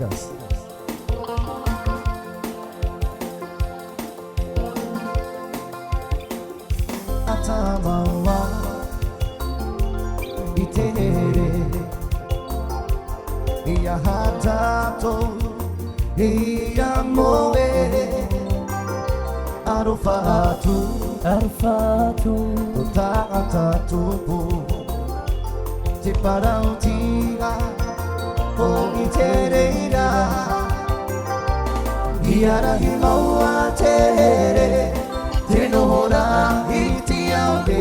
Yes. Atamawa itere iya hatato iya moe arufatu ta'atatu tiparautia o itereira iara himaua tere tenora itiabe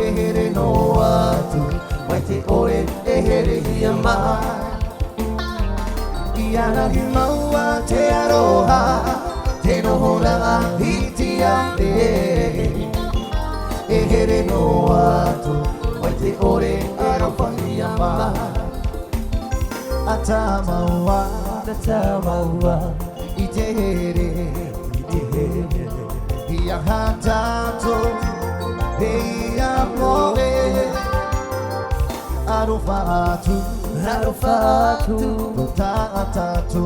ehere no atu waite ore ehere hiama iara himaua te aroha tenora itiabe ehere no atu waite ore aroha hiama atamawa itehere ia hatato ia moe arufatu ta'atatu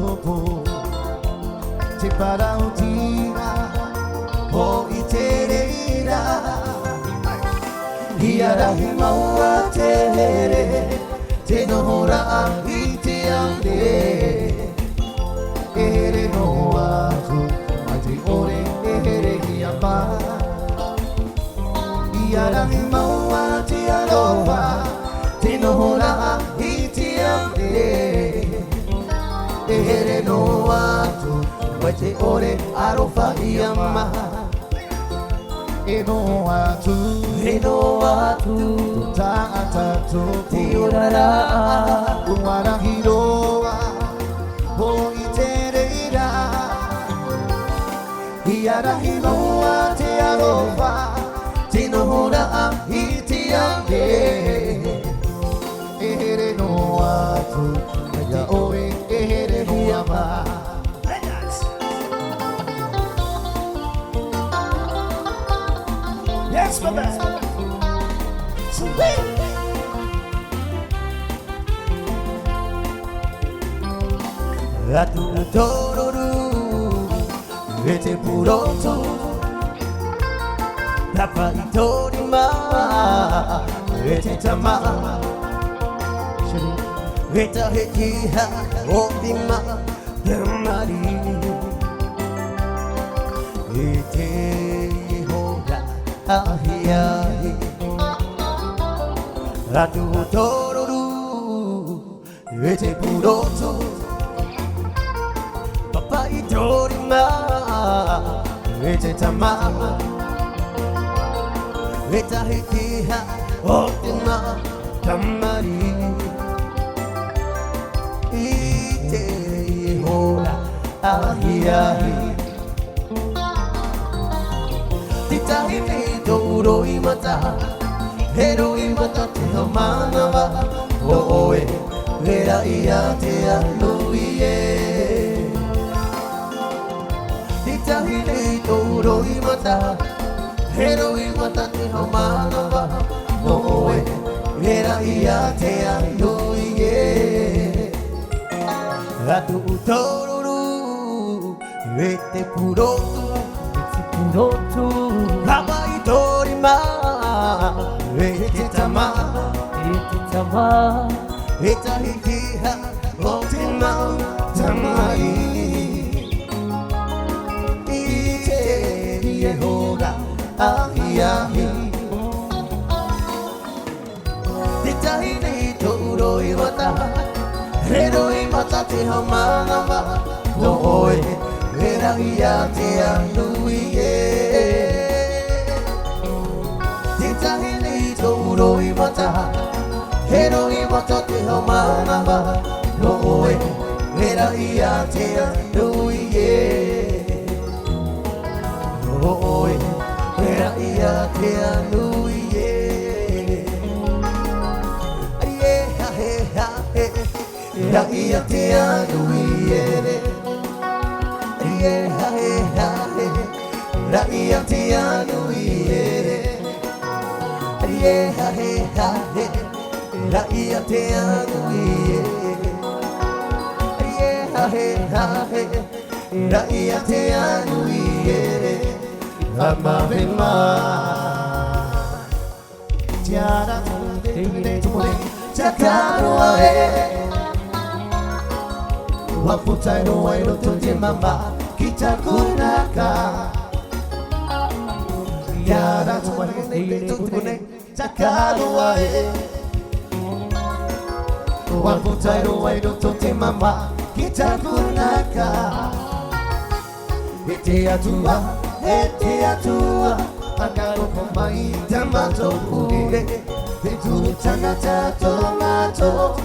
tiparautia o itereira ia rahimaua tere tenohora itiande ere no atu mati ore ehere hiama iara himaua te aroha tenohora itiande ehere no atu mati ore aroha hiama eno atu ta'atatu tiurara uara hiroa o itereira iara hiroa te aroha tinohora itiande ehere no atu ya ore ehere hiama yes baby sweet Atu tororu ete puroto Tapa itorima ete tama Eta hekiha opima damari Ete hora ahiahi Atu tororu ete puroto Itorima ete tamama eta hikiha otima tamari ite hora ahiahi titahimi toro imata hero imata te hamanawa oe vera ia te anuie Tahile toro imata hero imata te hamanawa oe era ia te anuie atu tororu ete purotu haba itorima ete tama eta hikiha otima tamai Yehoga ahiahi Titahini toro imata Hero imata te hamanawa Noe Vera ia te anuie Titahini toro imata Hero imata te hamanawa Noe Vera ia te anuie Oe, vera ia te anuie Vera ia te anuie Vera ia te anuie Vera ia te anuie Raya te anuiere Amavema Tiara tumule Chakaroa Waputai no waino tote mama Kitakunaka Tiara tumule Chakaroa Waputai no waino tote mama Kitakunaka Ete atua Agaro komai Tamato ure Eturu tanata tomato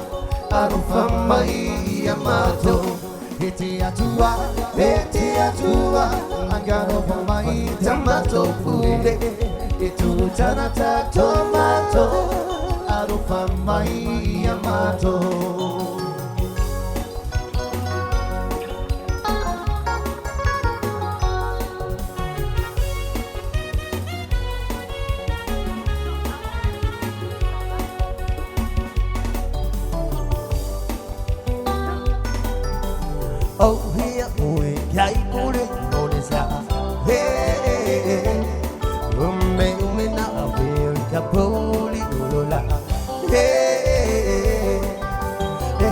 Arufa mai yamato Ete atua Agaro komai Tamato ure Eturu tanata tomato Arufa mai yamato Oh here we yai kule monesa hey ume na America poli ulola hey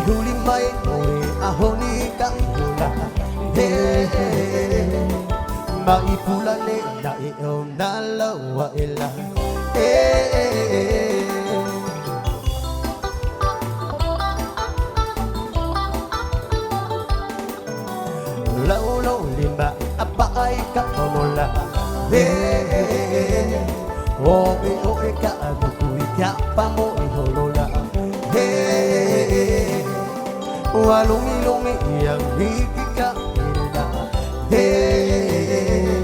huli mai ore ahoni ka ulola hey mai pula le na e ona la wa ela hey Laulo limba apai ka mola hey oe ka adukui ka pamo iholola hey walumi yang hikika ina hey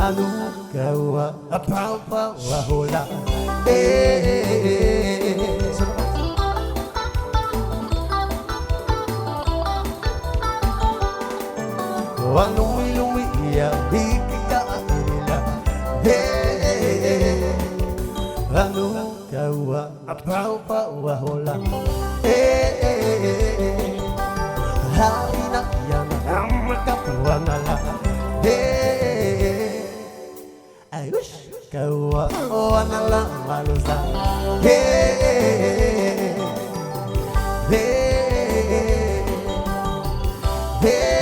anu kawa apa wahola hey Walumi ya hikika ina hey anu kawa apa wahola hey haina yana amka puangala hey ayush kawa wanala malusa hey hey hey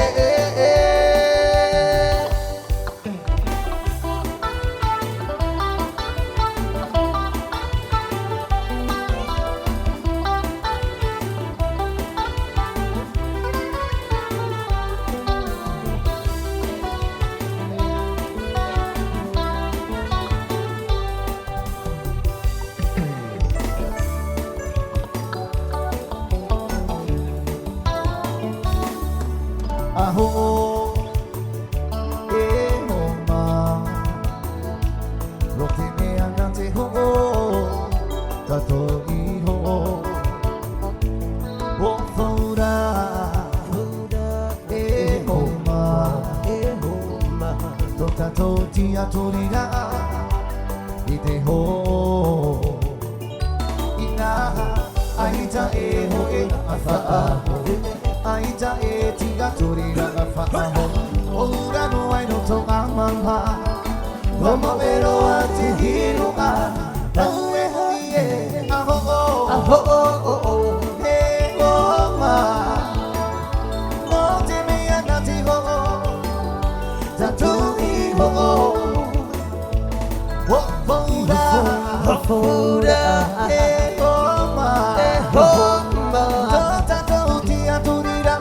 Aho ma Rokine anate ho Tato iho O fora ma Totato tia torira Ite ho Ina Aita ho afa Aita tiga turira afaho Ora no ai no tonga mama Mama vero ati hiruka Taue hoie aho Hey mama No te me anati ho Tatu iho Fura Hey mama Tatu tia turira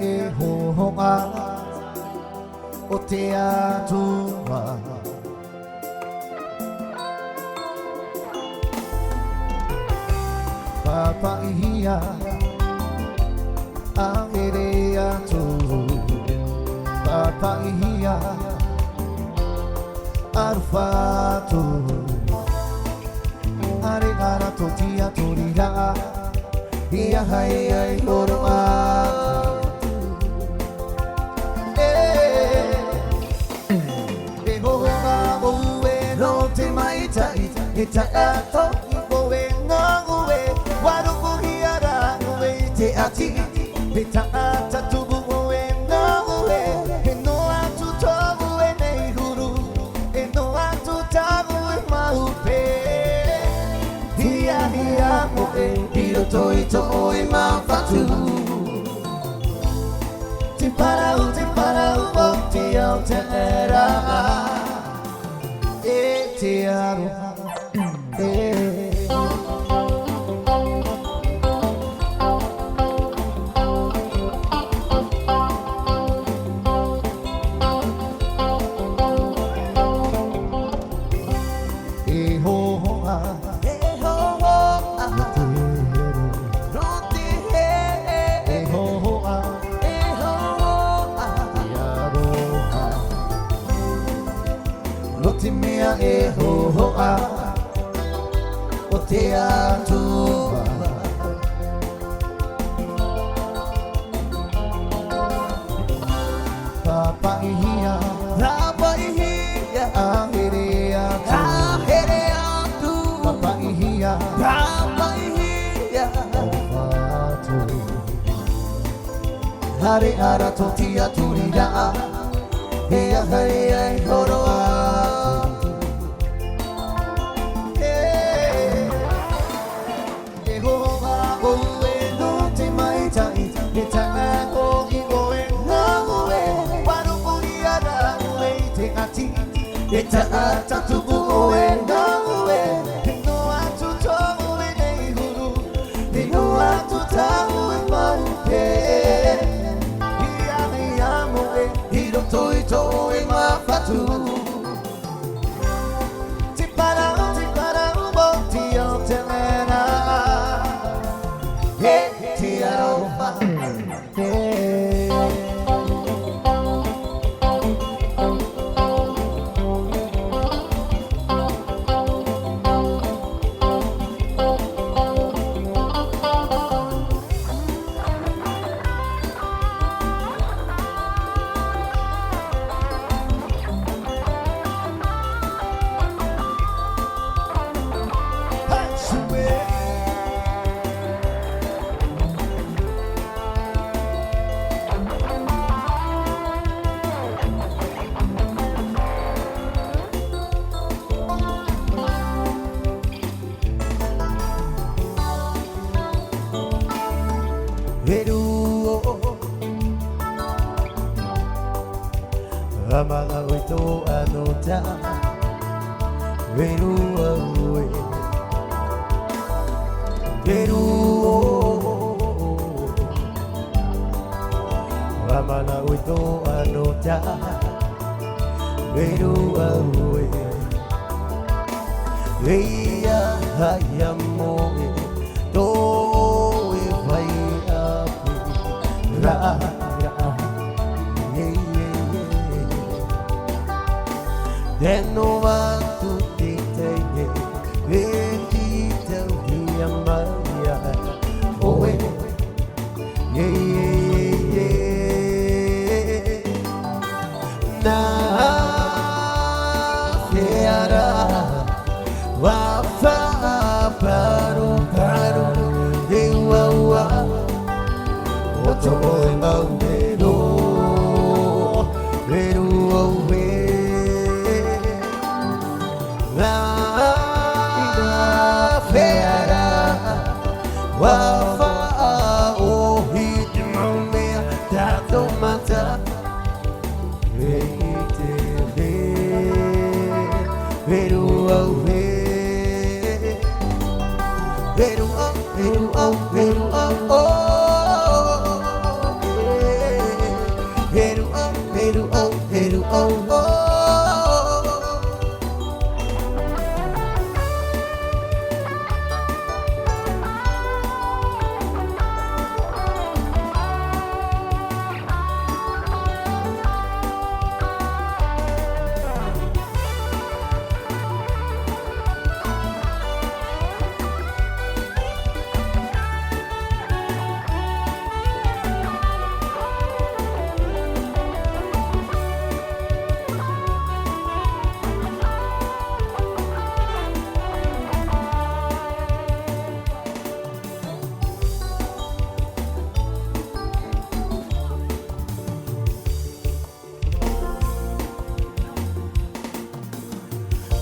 e hohonga o te atua Papaihia ang ere atu Papaihia arfatu Are ara to tia torira Ia hai ai horo atu E hohonga o ue no te maitai E ta ato i koe ngā ue Waruku hiara ue te ati E ta ata tubu ue ngā ue E no atu togu e nei huru E no atu tagu e mahupe Hia hia mo e hiro toi to oi mawhatu Te parau o te au te era E te aroha Mea e hohoa o te atua Papaihia ahere atu Papaihia Alfatu Hare ara totia turira Hea hai ai horoa E taata tubu oe ngā ue E no atu tohu e nei huru E no atu tahu e marupe Ia me amo e hiro toi to e mawhatu Te parau mo ti o te mena He te aroha Amanga oito anota Veru aue Veru Amanga oito anota Veru aue Eia hai amoe To e vai api Ra Deno atu te teine E ki tau hi a maria Oe Na whiara Wa wha paru E ua O to oe maunero Veru oe Wafa o hit mea tato mata Reite veru au veru au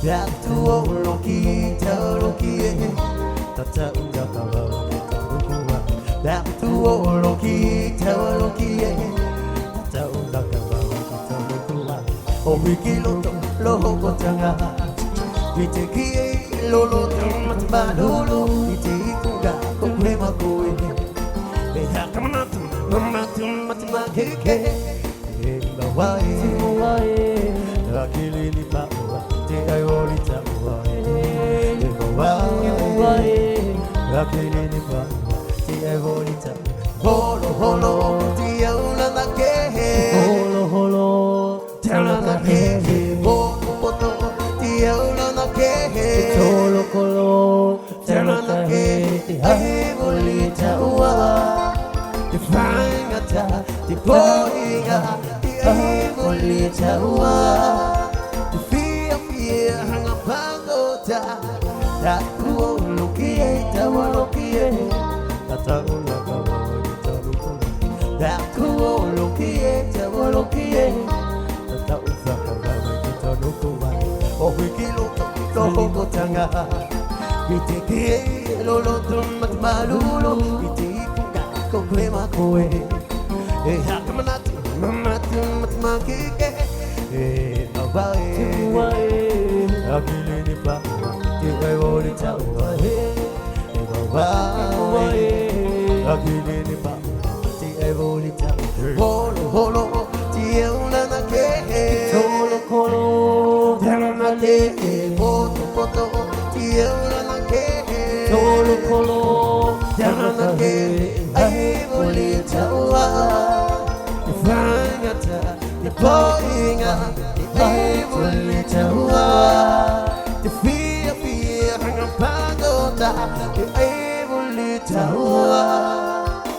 That to loki ta loki tata unda kawa kita rukua That to loki ta loki tata unda kawa kita rukua O wiki lo ko tanga Vite ki lo matba lo Vite kuga ko kwema koe Be hakamana matma keke Bawae akili ni pawa te ayori tawa Bawae akili ni pawa te ayori tawa Holo te aula na ke Holo te aula na ke Poto te aula na ke Kolo te aula na ke te ayori tawa Te whaingata te poinga Only tawa the fear hanga pangota that cool loki tawa loki tata unda kawa kita that cool loki tawa loki tata unda kawa kita nukuwa o wiki lo ko tanga Vite lo tumat malulu Vite kuga ko kwema koe Hakamanatu matma kike Bawae akili ni pawa te ayori tawa Bawae akili ni pawa te ayori tawa Holo te aula na ke Kolo te aula na ke Poto te aula na ke Kolo te aula na ke ayori tawa Vangata, the poinga, the evil tawa, the fear, hang pagota, the evil tawa,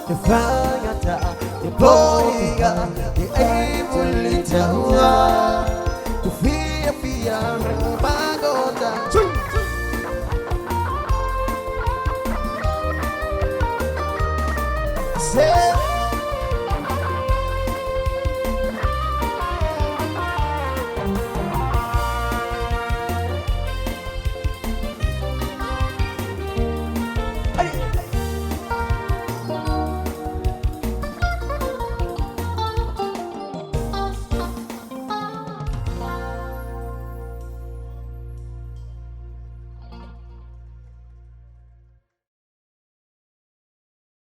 the vangata, the poinga, the evil tawa.